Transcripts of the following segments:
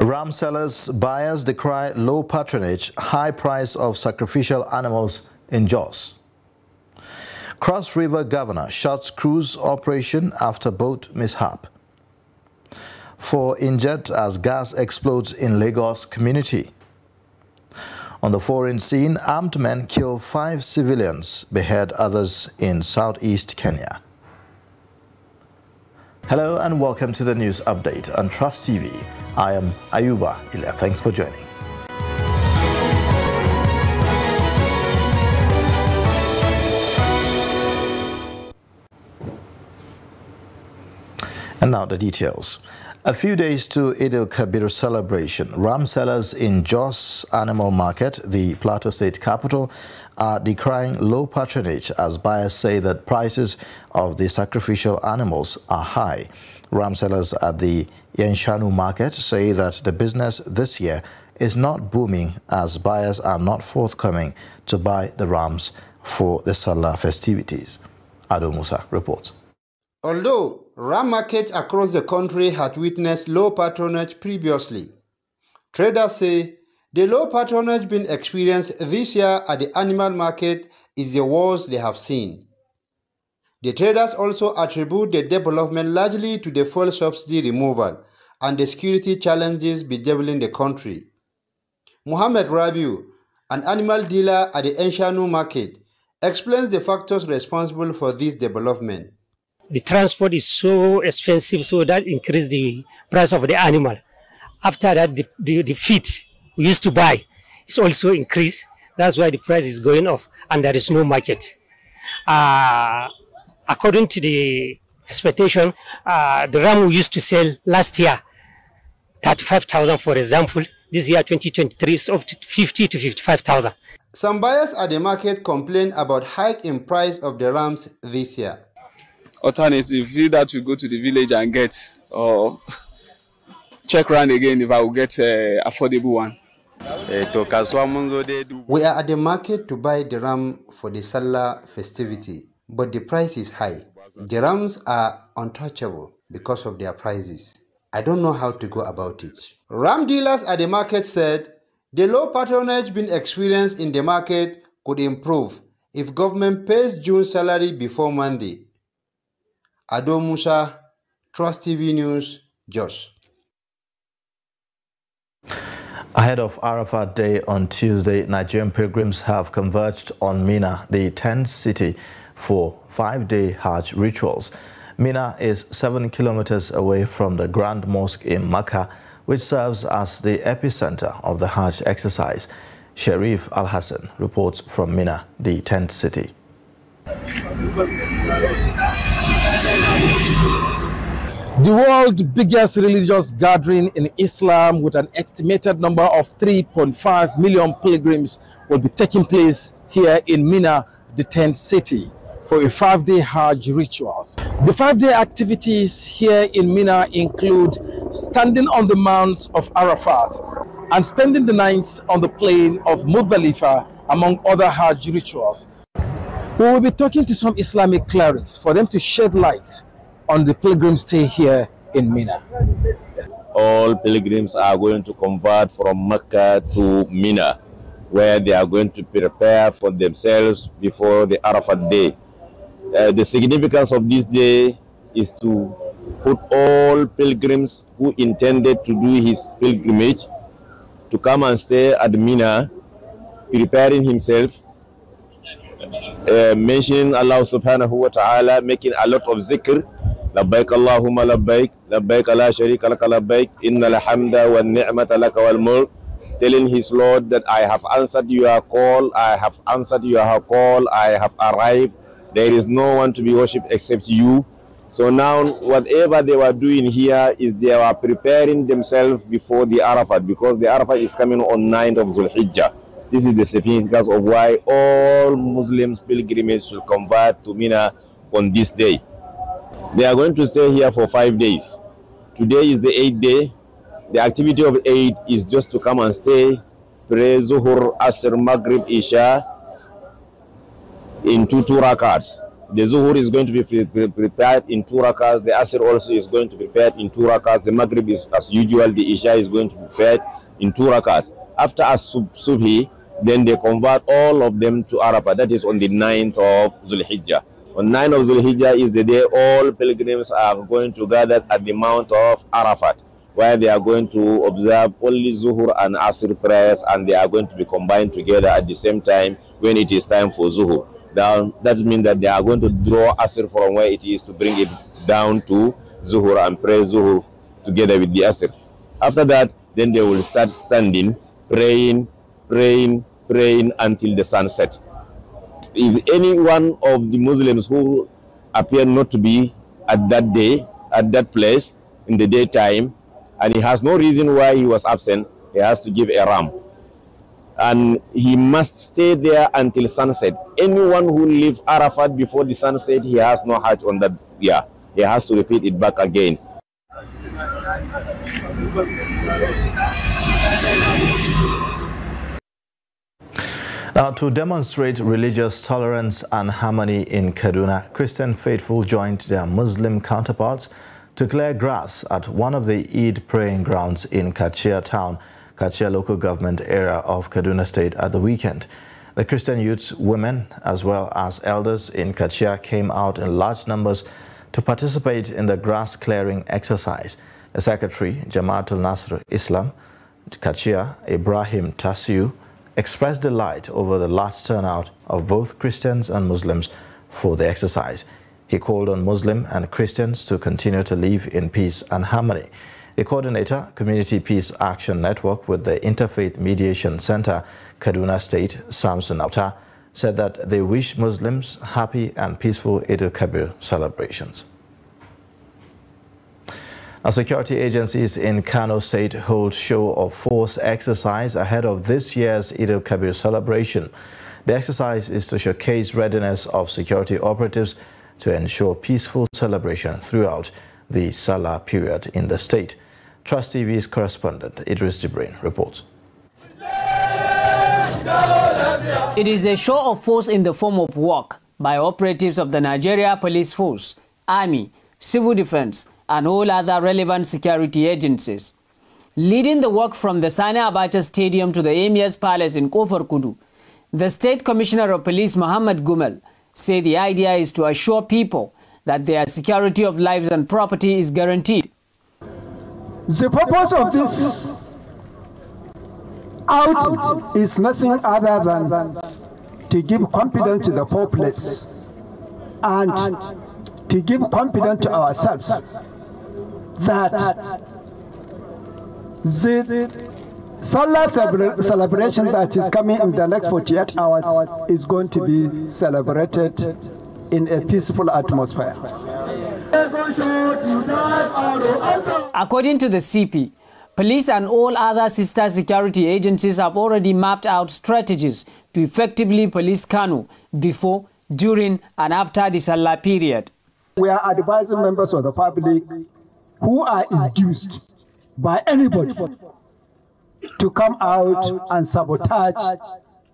Ram sellers, buyers decry low patronage, high price of sacrificial animals in Jos. Cross River governor shuts cruise operation after boat mishap. 4 injured as gas explodes in Lagos community. On the foreign scene, armed men kill 5 civilians, behead others in southeast Kenya. Hello and welcome to the news update on Trust TV. I am Ayuba Ilya. Thanks for joining. And now the details. A few days to Eid al-Kabir celebration, ram sellers in Jos Animal Market, the Plateau State capital, are decrying low patronage as buyers say that prices of the sacrificial animals are high. Ram sellers at the Yenshanu market say that the business this year is not booming as buyers are not forthcoming to buy the rams for the Salah festivities. Ado Musa reports. Although ram markets across the country had witnessed low patronage previously, traders say the low patronage being experienced this year at the animal market is the worst they have seen. The traders also attribute the development largely to the fuel subsidy removal and the security challenges bedeviling the country. Muhammad Rabiu, an animal dealer at the Yenshanu market, explains the factors responsible for this development. The transport is so expensive, so that increased the price of the animal. After that, the feed we used to buy is also increased. That's why the price is going up and there is no market. According to the expectation, the ram we used to sell last year, 35,000 for example, this year 2023 is up to 50 to 55,000. Some buyers at the market complain about hike in price of the rams this year. Alternative, either to go to the village and get, or check around again if I will get an affordable one. We are at the market to buy the ram for the Salah festivity, but the price is high. The rams are untouchable because of their prices. I don't know how to go about it. Ram dealers at the market said the low patronage being experienced in the market could improve if government pays June salary before Monday. Ado Musa, Trust TV News, Jos. Ahead of Arafat Day on Tuesday, Nigerian pilgrims have converged on Mina, the 10th city, for 5-day Hajj rituals. Mina is 7 kilometers away from the Grand Mosque in Makkah, which serves as the epicenter of the Hajj exercise. Sharif Al-Hassan reports from Mina, the 10th city. The world's biggest religious gathering in Islam, with an estimated number of 3.5 million pilgrims, will be taking place here in Mina, the 10th city, for a 5-day Hajj rituals. The 5-day activities here in Mina include standing on the Mount of Arafat and spending the night on the plain of Muzdalifah, among other Hajj rituals. We will be talking to some Islamic clerics for them to shed light on the pilgrim stay here in Mina. All pilgrims are going to convert from Mecca to Mina, where they are going to prepare for themselves before the Arafat Day. The significance of this day is to put all pilgrims who intended to do his pilgrimage to come and stay at Mina, preparing himself, mentioning Allah subhanahu wa ta'ala, making a lot of zikr. Labbaik Allahumma labbaik, labbaik la sharika laka labbaik, innal hamda wa ni'mata laka wal mulk, telling his Lord that I have answered your call, I have answered your call, I have arrived, there is no one to be worshipped except you. So now whatever they were doing here is they were preparing themselves before the Arafat, because the Arafat is coming on 9th of Zulhijjah. This is the significance of why all Muslims pilgrims should convert to Mina on this day. They are going to stay here for 5 days. Today is the 8th day. The activity of 8 is just to come and stay, pray Zuhur, Asr, Maghrib, Isha in 2 rakats. The Zuhur is going to be prepared in 2 rakahs. The Asr also is going to be prepared in 2 rakahs. The Maghrib is as usual. The Isha is going to be prepared in 2 rakahs. After Subhi, then they convert all of them to Arafah. That is on the 9th of Zulhijjah. On 9th of Zulhijjah is the day all pilgrims are going to gather at the Mount of Arafat, where they are going to observe only Zuhur and Asr prayers, and they are going to be combined together at the same time when it is time for Zuhur. That means that they are going to draw Asr from where it is to bring it down to Zuhur and pray Zuhur together with the Asr. After that, then they will start standing, praying until the sun sets. If any one of the Muslims who appear not to be at that day, at that place, in the daytime, and he has no reason why he was absent, he has to give a ram. And he must stay there until sunset. Anyone who leaves Arafat before the sunset, he has no Hajj on that year. He has to repeat it back again. Now, to demonstrate religious tolerance and harmony in Kaduna, Christian faithful joined their Muslim counterparts to clear grass at one of the Eid praying grounds in Kachia town, Kachia local government area of Kaduna State at the weekend. The Christian youths, women, as well as elders in Kachia came out in large numbers to participate in the grass clearing exercise. The Secretary, Jamaatul Nasr Islam, Kachia, Ibrahim Tasiu, expressed delight over the large turnout of both Christians and Muslims for the exercise. He called on Muslim and Christians to continue to live in peace and harmony. The coordinator, Community Peace Action Network with the Interfaith Mediation Center, Kaduna State, Samson Auta, said that they wish Muslims happy and peaceful Eid al-Kabir celebrations. Now, security agencies in Kano State hold show of force exercise ahead of this year's Eid al-Kabir celebration. The exercise is to showcase readiness of security operatives to ensure peaceful celebration throughout the Salah period in the state. Trust TV's correspondent Idris Jibrin reports. It is a show of force in the form of work by operatives of the Nigeria Police Force, Army, Civil Defense, and all other relevant security agencies. Leading the work from the Sani Abacha Stadium to the Emir's Palace in Kofar Kudu, the State Commissioner of Police Muhammad Gumel said the idea is to assure people that their security of lives and property is guaranteed. The purpose of this outing is nothing other than to give confidence to the populace and to give confidence to ourselves that the Salah celebration that is coming in the next 48 hours is going to be celebrated in a peaceful atmosphere. According to the CP, police and all other sister security agencies have already mapped out strategies to effectively police Kano before, during and after the Salah period. We are advising members of the public who are induced by anybody to come out and sabotage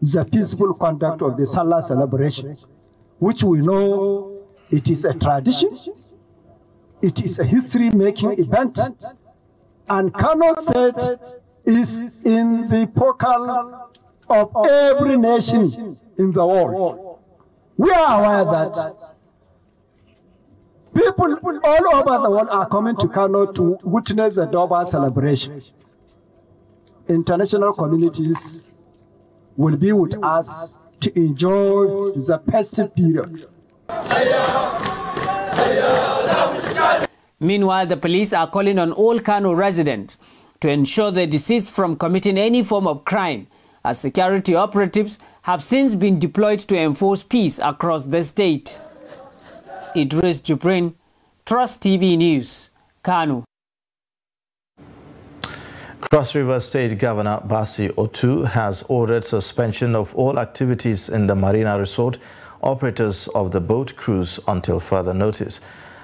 the peaceful conduct of the Salah celebration, which we know it is a tradition, it is a history-making event, and Kano State is in the focal of every nation in the world. We are aware that people all over the world are coming to Kano to witness the Durbar celebration. International communities will be with us to enjoy the festive period. Meanwhile, the police are calling on all Kano residents to ensure they desist from committing any form of crime, as security operatives have since been deployed to enforce peace across the state. Idris Jibrin, Trust TV News, Kano. Cross River State Governor Basi Otu has ordered suspension of all activities in the Marina Resort operators of the boat cruise until further notice.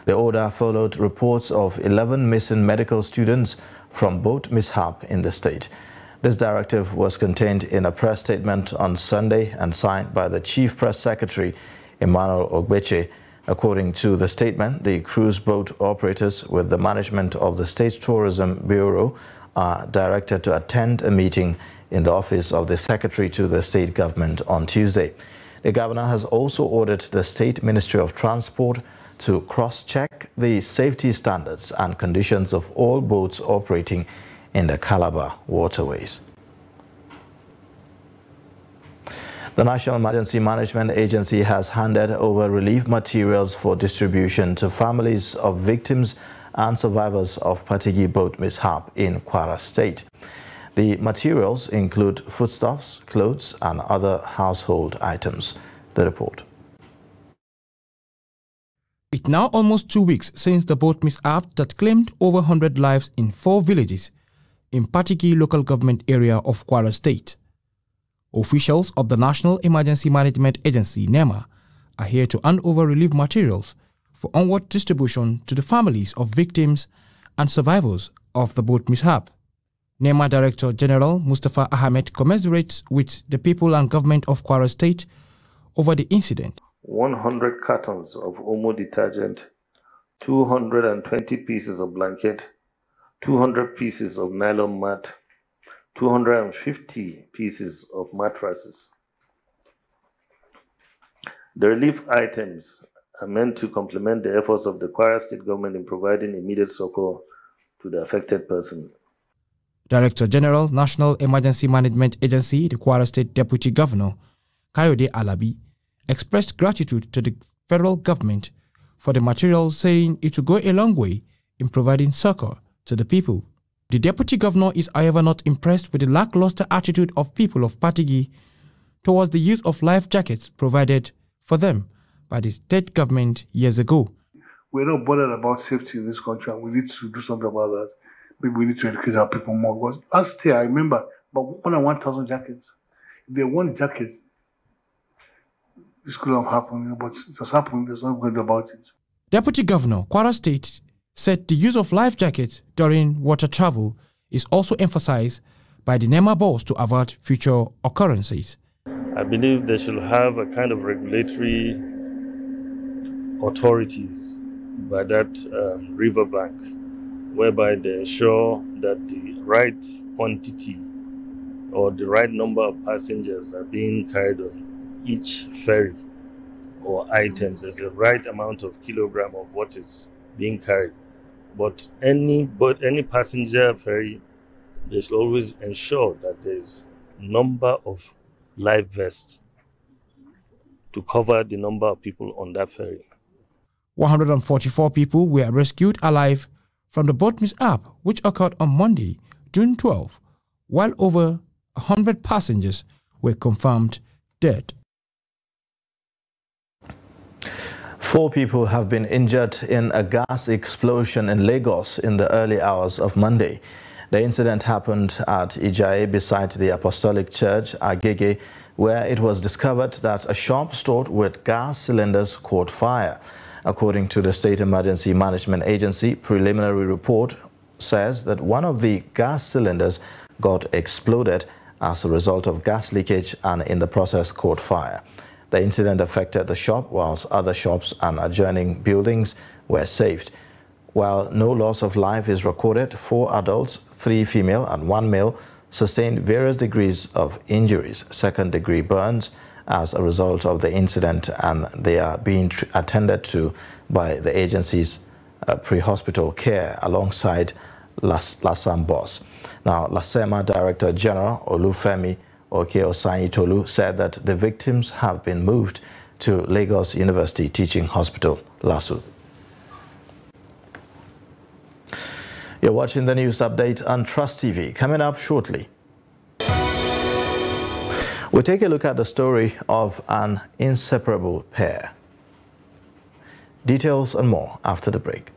The order followed reports of 11 missing medical students from boat mishap in the state. This directive was contained in a press statement on Sunday and signed by the Chief Press Secretary, Emmanuel Ogbeche. According to the statement, the cruise boat operators with the management of the State Tourism Bureau are directed to attend a meeting in the office of the Secretary to the State Government on Tuesday. The governor has also ordered the State Ministry of Transport to cross-check the safety standards and conditions of all boats operating in the Calabar waterways. The National Emergency Management Agency has handed over relief materials for distribution to families of victims and survivors of Patigi boat mishap in Kwara State. The materials include foodstuffs, clothes, and other household items. The report. It's now almost 2 weeks since the boat mishap that claimed over 100 lives in 4 villages in Patigi local government area of Kwara State. Officials of the National Emergency Management Agency, NEMA, are here to hand over relief materials for onward distribution to the families of victims and survivors of the boat mishap. NEMA Director General Mustafa Ahmed commiserates with the people and government of Kwara State over the incident. 100 cartons of Omo detergent, 220 pieces of blanket, 200 pieces of nylon mat, 250 pieces of mattresses. The relief items are meant to complement the efforts of the Kwara State government in providing immediate succor to the affected person. Director General, National Emergency Management Agency, the Kwara State Deputy Governor, Kayode Alabi, expressed gratitude to the federal government for the materials, saying it will go a long way in providing succor to the people. The Deputy Governor is, however, not impressed with the lackluster attitude of people of Patigi towards the use of life jackets provided for them by the state government years ago. We're not bothered about safety in this country, and we need to do something about that. Maybe we need to educate our people more. Because last year, I remember, about more than 1,000 jackets. If they want jacket, this could have happened, but it has happened. There's nothing good about it. Deputy Governor, Kwara State, said the use of life jackets during water travel is also emphasized by the NEMA boss to avert future occurrences. I believe they should have a kind of regulatory authorities by that riverbank, whereby they ensure that the right quantity or the right number of passengers are being carried on each ferry or items. There's a right amount of kilogram of what is being carried. But any passenger ferry, they should always ensure that there's number of life vests to cover the number of people on that ferry. 144 people were rescued alive from the boat mishap, which occurred on Monday, June 12, while over 100 passengers were confirmed dead. 4 people have been injured in a gas explosion in Lagos in the early hours of Monday. The incident happened at Ijaye beside the Apostolic Church, Agege, where it was discovered that a shop stored with gas cylinders caught fire. According to the State Emergency Management Agency, preliminary report says that one of the gas cylinders got exploded as a result of gas leakage and in the process caught fire. The incident affected the shop, whilst other shops and adjoining buildings were saved. While no loss of life is recorded, 4 adults, 3 female and 1 male, sustained various degrees of injuries, second-degree burns, as a result of the incident, and they are being attended to by the agency's pre-hospital care alongside Lasam Boss. Now, Lasema Director General Olufemi Okeosanyitolu said that the victims have been moved to Lagos University Teaching Hospital, LASU. You're watching the news update on Trust TV. Coming up shortly, we'll take a look at the story of an inseparable pair. Details and more after the break.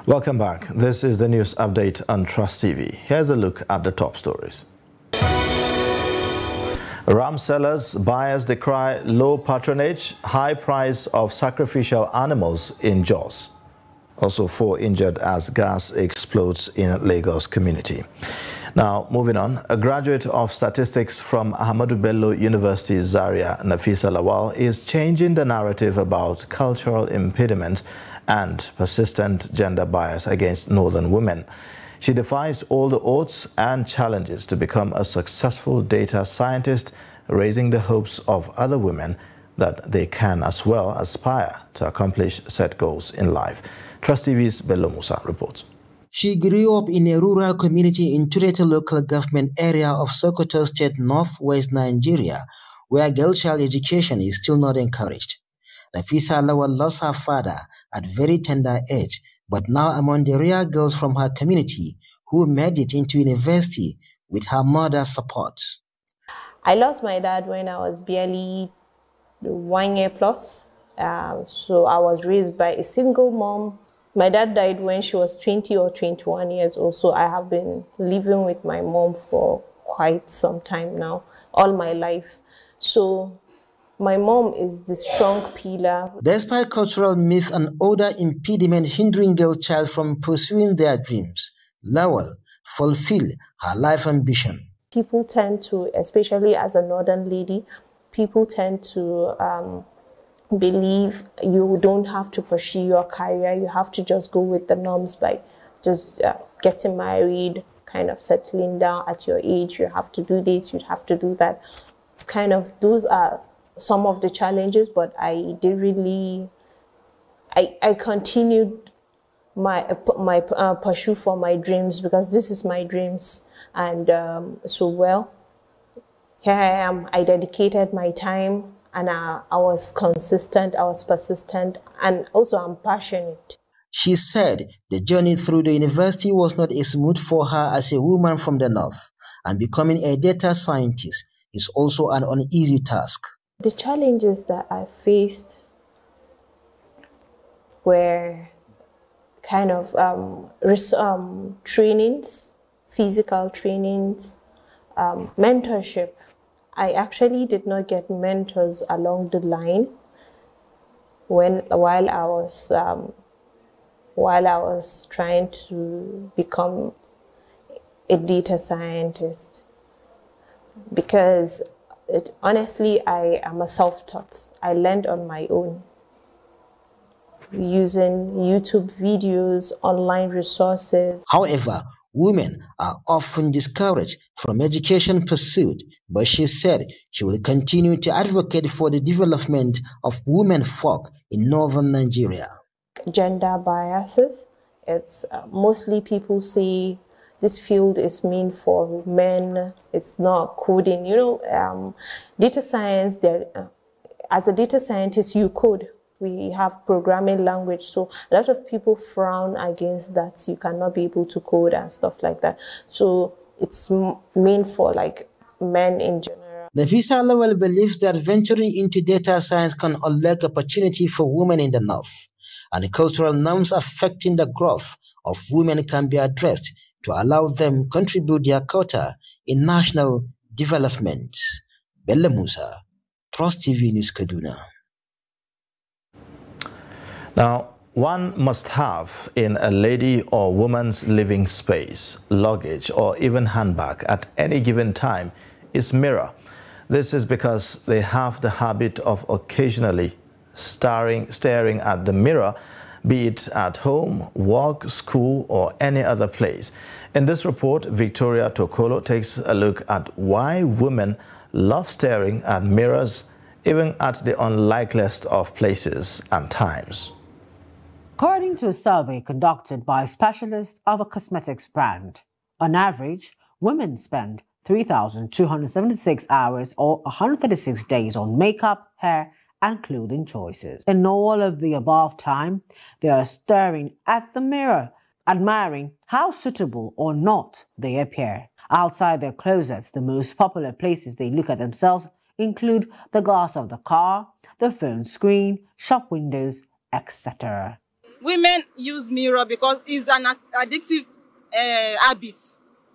Welcome back. This is the news update on Trust TV. Here's a look at the top stories. Ram sellers, buyers decry low patronage, high price of sacrificial animals in Jos. Also 4 injured as gas explodes in Lagos community. Now, moving on, a graduate of statistics from Ahmadu Bello University, Zaria, Nafisa Lawal, is changing the narrative about cultural impediment and persistent gender bias against northern women. She defies all the odds and challenges to become a successful data scientist, raising the hopes of other women that they can as well aspire to accomplish set goals in life. Trust TV's Bello Musa reports. She grew up in a rural community in Tureta local government area of Sokoto State, northwest Nigeria, where girl child education is still not encouraged. Nafisa Lawal lost her father at very tender age, but now among the rare girls from her community who made it into university with her mother's support. I lost my dad when I was barely 1 year plus. So I was raised by a single mom. My dad died when she was 20 or 21 years old, so I have been living with my mom for quite some time now, all my life. So my mom is the strong pillar. Despite cultural myth and other impediments hindering girl child from pursuing their dreams, Lawal fulfilled her life ambition. People tend to, especially as a northern lady, people tend to believe you don't have to pursue your career, you have to just go with the norms by just getting married, kind of settling down at your age, you have to do this, you have to do that. Kind of those are some of the challenges, but I did really, I continued my pursuit for my dreams because this is my dreams. And so here I am, I dedicated my time and I was consistent, I was persistent, and also I'm passionate. She said the journey through the university was not as smooth for her as a woman from the north, and becoming a data scientist is also an uneasy task. The challenges that I faced were kind of trainings, physical trainings, mentorship. I actually did not get mentors along the line while I was trying to become a data scientist, because honestly I am a self-taught. I learned on my own using YouTube videos, online resources. However, women are often discouraged from education pursuit, but she said she will continue to advocate for the development of women folk in northern Nigeria. Gender biases. It's mostly people say this field is meant for men. It's not coding. You know, data science. As a data scientist, you code. We have programming language, so a lot of people frown against that. You cannot be able to code and stuff like that. So it's meant for like men in general. Nafisa Lawal believes that venturing into data science can unlock opportunity for women in the north, and the cultural norms affecting the growth of women can be addressed to allow them contribute their quota in national development. Bello Musa, Trust TV News, Kaduna. Now, one must have in a lady or woman's living space, luggage, or even handbag at any given time is mirror. This is because they have the habit of occasionally staring at the mirror, be it at home, work, school, or any other place. In this report, Victoria Tokolo takes a look at why women love staring at mirrors, even at the unlikeliest of places and times. According to a survey conducted by specialists of a cosmetics brand, on average, women spend 3,276 hours or 136 days on makeup, hair, and clothing choices. In all of the above time, they are staring at the mirror, admiring how suitable or not they appear. Outside their closets, the most popular places they look at themselves include the glass of the car, the phone screen, shop windows, etc. women use mirror because it's an addictive habit.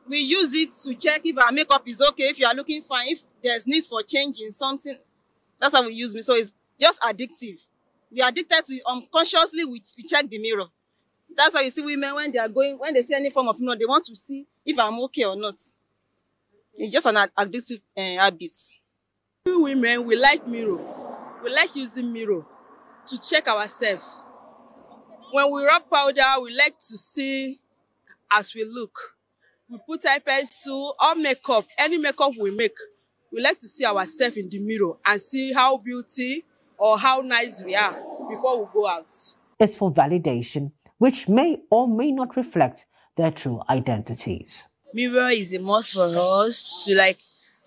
We use it to check if our makeup is okay, if you are looking fine, if there's need for change in something. That's how we use me. So it's just addictive. We are addicted to it. Unconsciously, we check the mirror. That's why you see women when they see any form of mirror, they want to see if I'm okay or not. It's just an addictive habit. We women, we like mirror. We like using mirror to check ourselves. When we rub powder, we like to see as we look. We put eye pencil or makeup, any makeup we make. We like to see ourselves in the mirror and see how beauty or how nice we are before we go out. It's for validation, which may or may not reflect their true identities. Mirror is a must for us to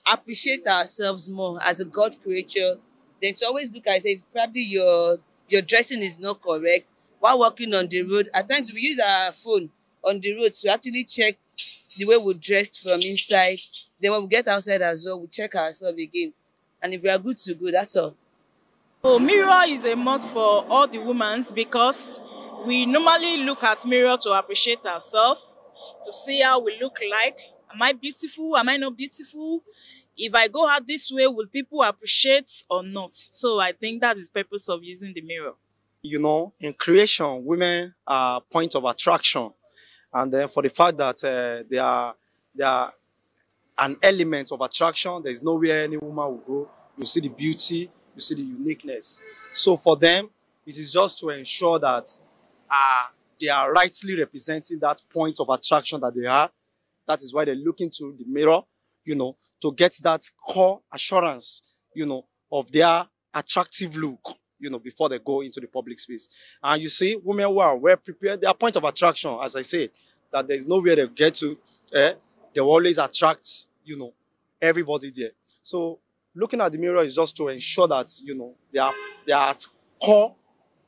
appreciate ourselves more as a God creature. Then to always look at if probably your dressing is not correct while walking on the road. At times we use our phone on the road to actually check the way we dressed from inside. Then when we get outside as well, we check ourselves again. And if we are good to go, that's all. So mirror is a must for all the women because we normally look at mirror to appreciate ourselves, to see how we look like. Am I beautiful? Am I not beautiful? If I go out this way, will people appreciate or not? So I think that is the purpose of using the mirror. You know, in creation, women are point of attraction. And then for the fact that they are an element of attraction, there is nowhere any woman will go. You see the beauty, you see the uniqueness. So for them, it is just to ensure that they are rightly representing that point of attraction that they are. That is why they're looking to the mirror, you know, to get that core assurance, you know, of their attractive look, you know, before they go into the public space. And you see, women who are well prepared, their point of attraction, as I said, that there's nowhere they get to, they will always attract, you know, everybody there. So looking at the mirror is just to ensure that, you know, they are at core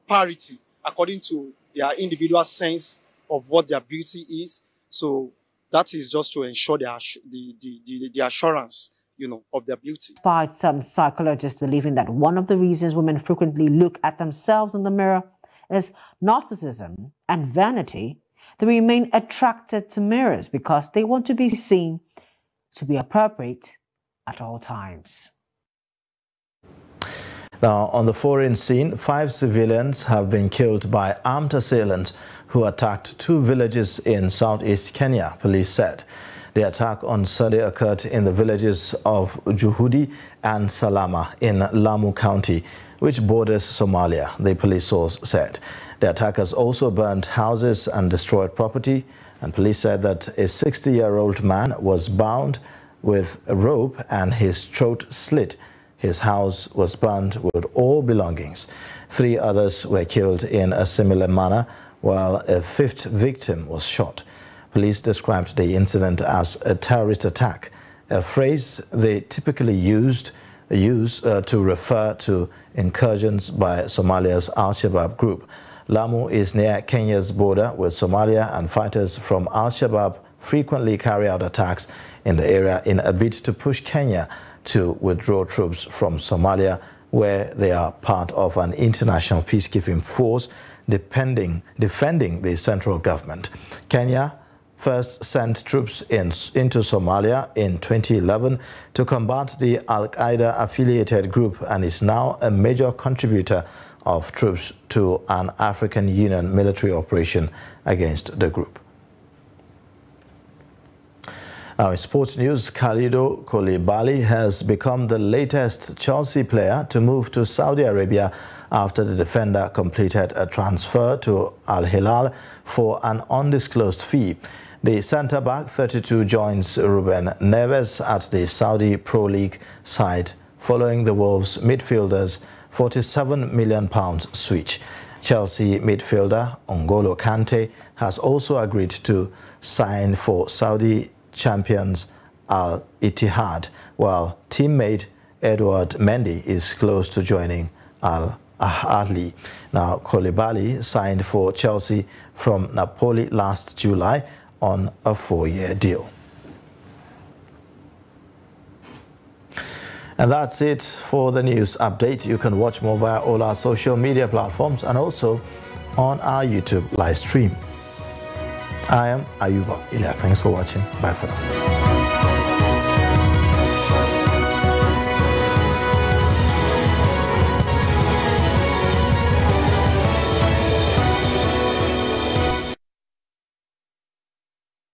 parity according to their individual sense of what their beauty is. So that is just to ensure the assurance, you know, of their beauty. Despite some psychologists believing that one of the reasons women frequently look at themselves in the mirror is narcissism and vanity, they remain attracted to mirrors because they want to be seen to be appropriate at all times. Now, on the foreign scene, 5 civilians have been killed by armed assailants who attacked 2 villages in southeast Kenya, police said. The attack on Sunday occurred in the villages of Juhudi and Salama in Lamu County, which borders Somalia, the police source said. The attackers also burned houses and destroyed property, and police said that a 60-year-old man was bound with a rope and his throat slit. His house was burned with all belongings. 3 others were killed in a similar manner, while a 5th victim was shot. Police described the incident as a terrorist attack, a phrase they typically use to refer to incursions by Somalia's Al-Shabaab group. Lamu is near Kenya's border with Somalia, and fighters from Al-Shabaab frequently carry out attacks in the area in a bid to push Kenya to withdraw troops from Somalia, where they are part of an international peacekeeping force defending the central government. Kenya first sent troops into Somalia in 2011 to combat the Al-Qaeda-affiliated group and is now a major contributor of troops to an African Union military operation against the group. Now, in sports news, Kalidou Koulibaly has become the latest Chelsea player to move to Saudi Arabia after the defender completed a transfer to Al Hilal for an undisclosed fee. The centre-back, 32, joins Ruben Neves at the Saudi Pro League side following the Wolves midfielder's £47 million switch. Chelsea midfielder N'Golo Kante has also agreed to sign for Saudi champions Al Ittihad, while teammate Edouard Mendy is close to joining Al Ahly. Now, Koulibaly signed for Chelsea from Napoli last July on a 4-year deal. And that's it for the news update. You can watch more via all our social media platforms and also on our YouTube live stream. I am Ayuba Ilya. Thanks for watching. Bye for now.